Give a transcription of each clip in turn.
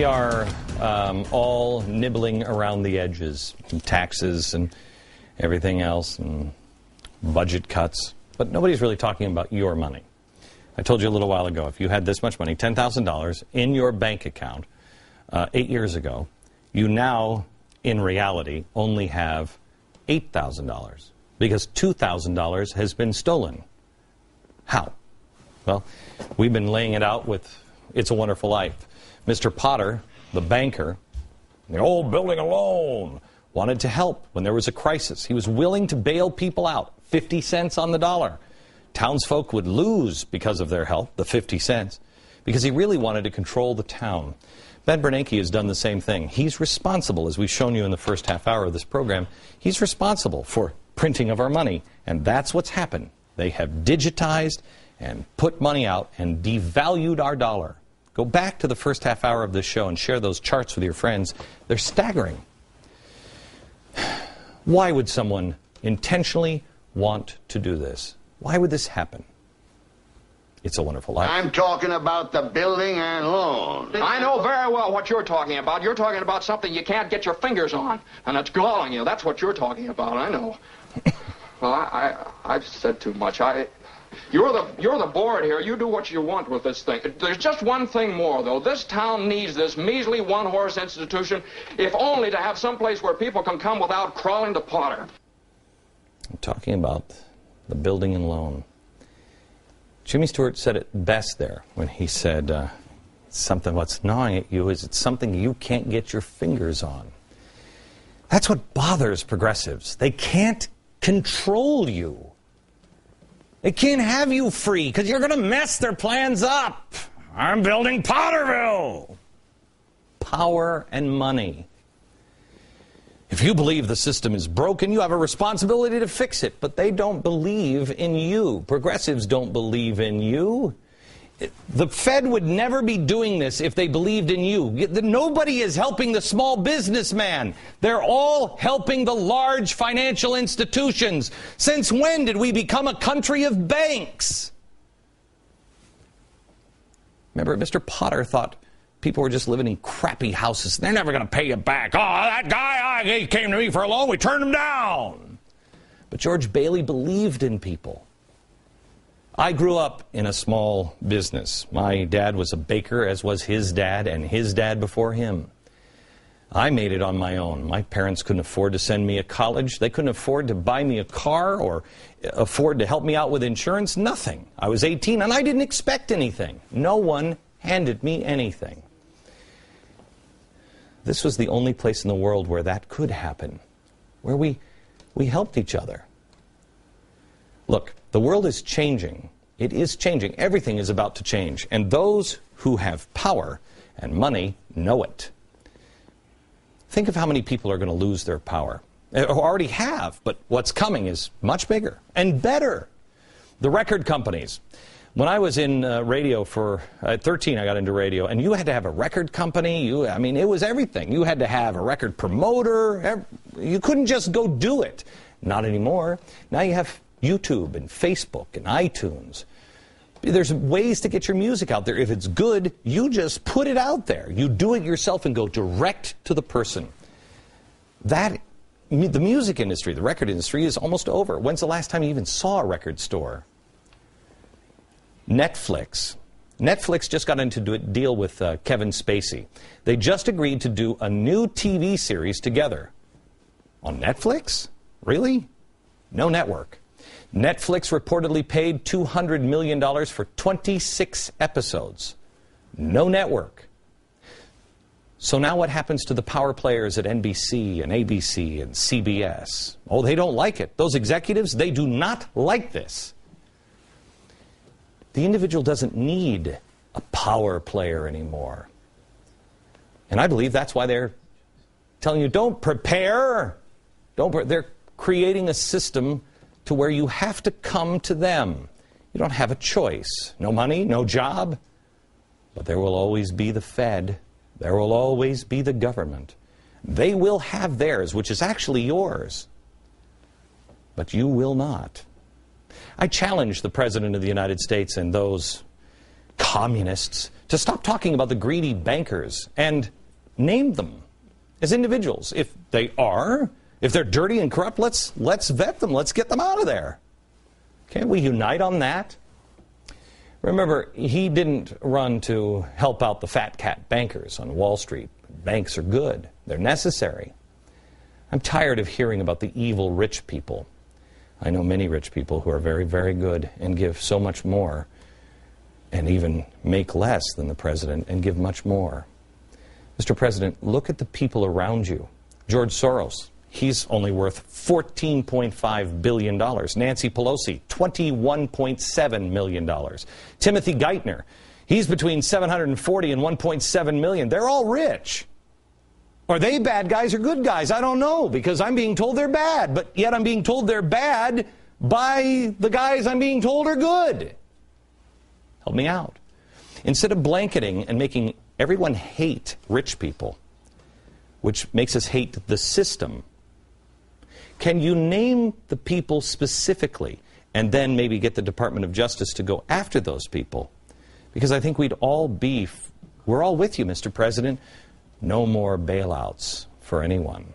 We are all nibbling around the edges, and taxes and everything else, and budget cuts. But nobody's really talking about your money. I told you a little while ago, if you had this much money, $10,000 in your bank account 8 years ago, you now, in reality, only have $8,000 because $2,000 has been stolen. How? Well, we've been laying it out with It's a Wonderful Life. Mr. Potter, the banker, the old building a loan, wanted to help when there was a crisis. He was willing to bail people out, 50 cents on the dollar. Townsfolk would lose because of their help, the 50 cents, because he really wanted to control the town. Ben Bernanke has done the same thing. He's responsible, as we've shown you in the first half hour of this program, he's responsible for printing of our money. And that's what's happened. They have digitized and put money out and devalued our dollar. Go back to the first half hour of this show and share those charts with your friends. They're staggering. Why would someone intentionally want to do this? Why would this happen? It's a Wonderful Life. I'm talking about the building and loan. I know very well what you're talking about. You're talking about something you can't get your fingers on, and it's galling you. That's what you're talking about, I know. Well, I've said too much. You're the board here. You do what you want with this thing. There's just one thing more, though. This town needs this measly one-horse institution, if only to have some place where people can come without crawling to Potter. I'm talking about the building and loan. Jimmy Stewart said it best there when he said, something what's gnawing at you is it's something you can't get your fingers on. That's what bothers progressives. They can't control you. They can't have you free because you're going to mess their plans up. I'm building Potterville. Power and money. If you believe the system is broken, you have a responsibility to fix it. But they don't believe in you. Progressives don't believe in you. The Fed would never be doing this if they believed in you. Nobody is helping the small businessman. They're all helping the large financial institutions. Since when did we become a country of banks? Remember, Mr. Potter thought people were just living in crappy houses. They're never going to pay you back. Oh, that guy, he came to me for a loan. We turned him down. But George Bailey believed in people. I grew up in a small business. My dad was a baker, as was his dad and his dad before him. I made it on my own. My parents couldn't afford to send me to college. They couldn't afford to buy me a car or afford to help me out with insurance. Nothing. I was 18 and I didn't expect anything. No one handed me anything. This was the only place in the world where that could happen, where we helped each other. Look, the world is changing. It is changing. Everything is about to change. And those who have power and money know it. Think of how many people are going to lose their power. Or already have, but what's coming is much bigger and better. The record companies. When I was in radio at 13, I got into radio, and you had to have a record company. It was everything. You had to have a record promoter. You couldn't just go do it. Not anymore. Now you have YouTube and Facebook and iTunes. There's ways to get your music out there. If it's good, you just put it out there. You do it yourself and go direct to the person. The music industry, the record industry, is almost over. When's the last time you even saw a record store? Netflix. Netflix just got into a deal with Kevin Spacey. They just agreed to do a new TV series together. On Netflix? Really? No network. Netflix reportedly paid $200 million for 26 episodes. No network. So now what happens to the power players at NBC and ABC and CBS? Oh, they don't like it. Those executives, they do not like this. The individual doesn't need a power player anymore. And I believe that's why they're telling you, don't prepare. They're creating a system to where you have to come to them. You don't have a choice. No money, no job. But there will always be the Fed. There will always be the government. They will have theirs, which is actually yours. But you will not. I challenge the President of the United States and those communists, to stop talking about the greedy bankers and name them as individuals. If they are, if they're dirty and corrupt, let's vet them. Let's get them out of there. Can't we unite on that? Remember, he didn't run to help out the fat cat bankers on Wall Street. Banks are good. They're necessary. I'm tired of hearing about the evil rich people. I know many rich people who are very, very good and give so much more and even make less than the president and give much more. Mr. President, look at the people around you. George Soros, he's only worth $14.5 billion. Nancy Pelosi, $21.7 million. Timothy Geithner, he's between 740 and 1.7 million. They're all rich. Are they bad guys or good guys? I don't know, because I'm being told they're bad, but yet I'm being told they're bad by the guys I'm being told are good. Help me out. Instead of blanketing and making everyone hate rich people, which makes us hate the system, can you name the people specifically and then maybe get the Department of Justice to go after those people? Because I think we're all with you, Mr. President. No more bailouts for anyone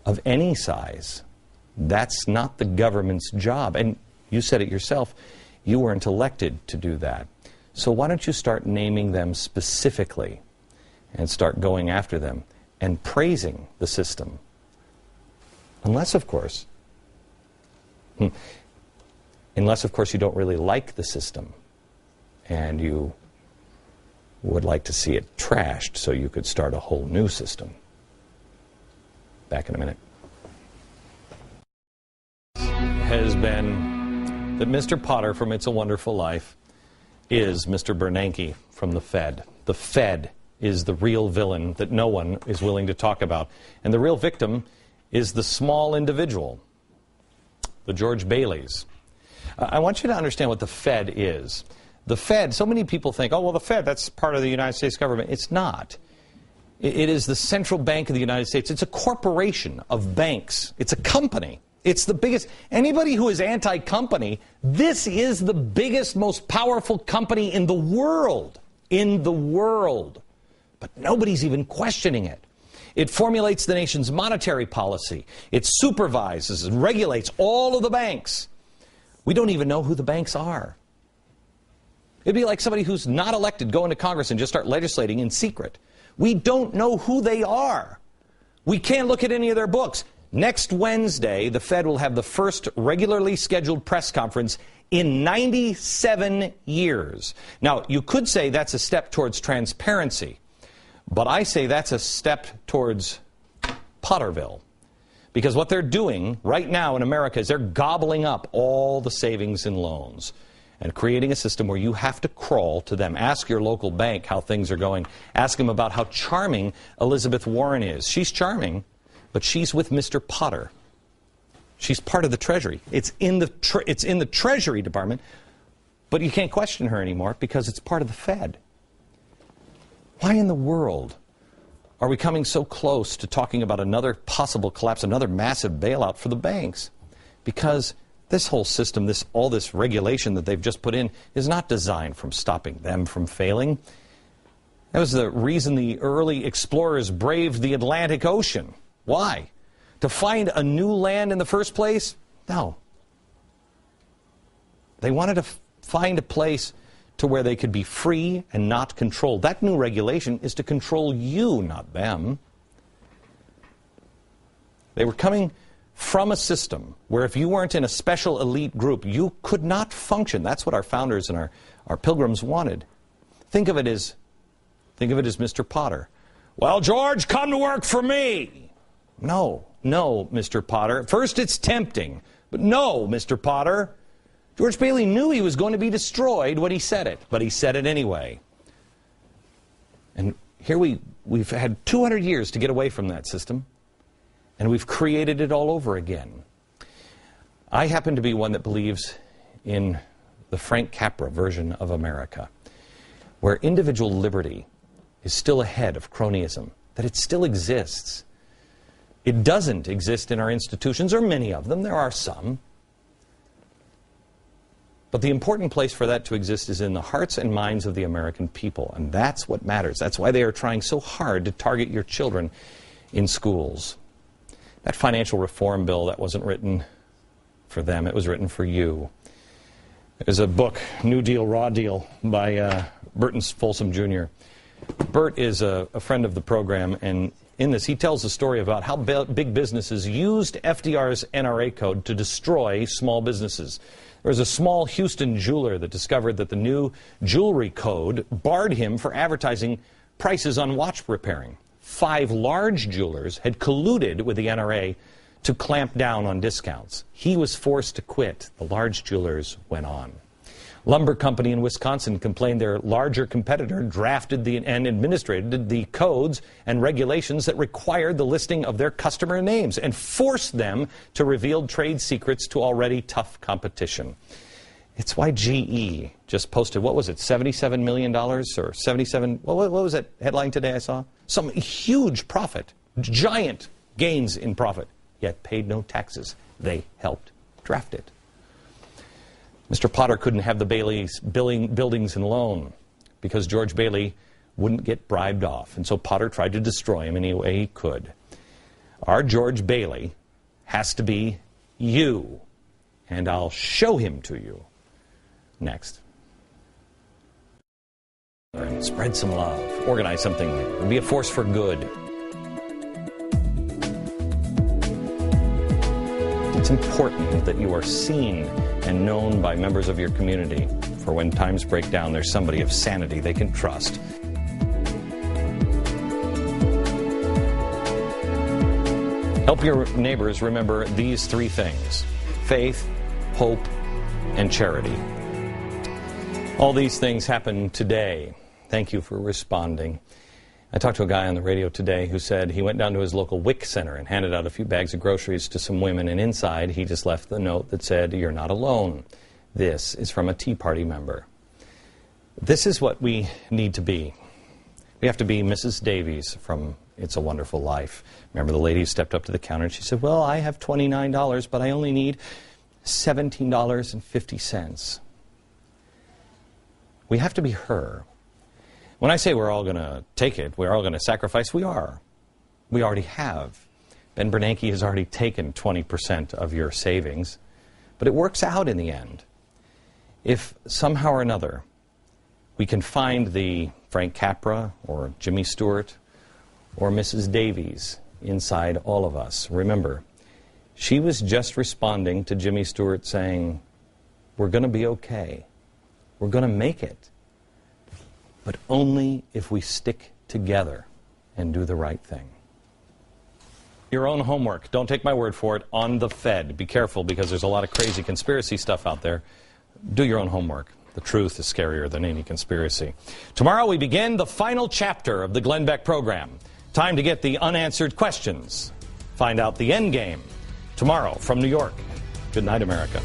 of any size. That's not the government's job. And you said it yourself. You weren't elected to do that. So why don't you start naming them specifically and start going after them and praising the system? Unless, of course, you don't really like the system and you would like to see it trashed so you could start a whole new system. Back in a minute. Has been that Mr. Potter from It's a Wonderful Life is Mr. Bernanke from the Fed. The Fed is the real villain that no one is willing to talk about. And the real victim is the small individual, the George Baileys. I want you to understand what the Fed is. The Fed, so many people think, oh, well, the Fed, that's part of the United States government. It's not. It is the central bank of the United States. It's a corporation of banks. It's a company. It's the biggest. Anybody who is anti-company, this is the biggest, most powerful company in the world. In the world. But nobody's even questioning it. It formulates the nation's monetary policy. It supervises and regulates all of the banks. We don't even know who the banks are. It'd be like somebody who's not elected going to Congress and just start legislating in secret. We don't know who they are. We can't look at any of their books. Next Wednesday, the Fed will have the first regularly scheduled press conference in 97 years. Now, you could say that's a step towards transparency, but I say that's a step towards Potterville. Because what they're doing right now in America is they're gobbling up all the savings and loans and creating a system where you have to crawl to them. Ask your local bank how things are going. Ask them about how charming Elizabeth Warren is. She's charming, but she's with Mr. Potter. She's part of the Treasury. It's in the Treasury Department, but you can't question her anymore because it's part of the Fed. Why in the world are we coming so close to talking about another possible collapse, another massive bailout for the banks? Because this whole system, all this regulation that they've just put in is not designed from stopping them from failing. That was the reason the early explorers braved the Atlantic Ocean. Why? To find a new land in the first place? No. They wanted to find a place to where they could be free and not controlled. That new regulation is to control you, not them. They were coming from a system where if you weren't in a special elite group, you could not function. That's what our founders and our pilgrims wanted. Think of it as Mr. Potter. Well, George, come to work for me. No, Mr. Potter. First it's tempting, but no, Mr. Potter. George Bailey knew he was going to be destroyed when he said it, but he said it anyway. And here we've had 200 years to get away from that system, and we've created it all over again. I happen to be one that believes in the Frank Capra version of America, where individual liberty is still ahead of cronyism, that it still exists. It doesn't exist in our institutions, or many of them. There are some. But the important place for that to exist is in the hearts and minds of the American people, and that's what matters. That's why they are trying so hard to target your children in schools. That financial reform bill, that wasn't written for them, it was written for you. There's a book, New Deal, Raw Deal, by Burton Folsom Jr. Bert is a friend of the program, and in this he tells a story about how big businesses used FDR's NRA code to destroy small businesses. There was a small Houston jeweler that discovered that the new jewelry code barred him for advertising prices on watch repairing. 5 large jewelers had colluded with the NRA to clamp down on discounts. He was forced to quit. The large jewelers went on. Lumber company in Wisconsin complained their larger competitor drafted and administrated the codes and regulations that required the listing of their customer names and forced them to reveal trade secrets to already tough competition. It's why GE just posted, what was it, $77 million or 77, what was that headline today I saw? Some huge profit, giant gains in profit, yet paid no taxes. They helped draft it. Mr. Potter couldn't have the Bailey's buildings and loan because George Bailey wouldn't get bribed off. And so Potter tried to destroy him any way he could. Our George Bailey has to be you. And I'll show him to you next. Spread some love. Organize something. Be a force for good. It's important that you are seen and known by members of your community, for when times break down, there's somebody of sanity they can trust. Help your neighbors remember these 3 things: faith, hope, and charity. All these things happen today. Thank you for responding. I talked to a guy on the radio today who said he went down to his local WIC center and handed out a few bags of groceries to some women, and inside he just left the note that said, "You're not alone." This is from a Tea Party member. This is what we need to be. We have to be Mrs. Davies from It's a Wonderful Life. Remember the lady who stepped up to the counter and she said, "Well, I have $29, but I only need $17.50. We have to be her. When I say we're all going to take it, we're all going to sacrifice, we are. We already have. Ben Bernanke has already taken 20% of your savings, but it works out in the end. If somehow or another we can find the Frank Capra or Jimmy Stewart or Mrs. Davies inside all of us, remember, she was just responding to Jimmy Stewart saying, "We're going to be okay. We're going to make it. But only if we stick together and do the right thing." Your own homework. Don't take my word for it. On the Fed. Be careful because there's a lot of crazy conspiracy stuff out there. Do your own homework. The truth is scarier than any conspiracy. Tomorrow we begin the final chapter of the Glenn Beck program. Time to get the unanswered questions. Find out the end game. Tomorrow from New York. Good night, America.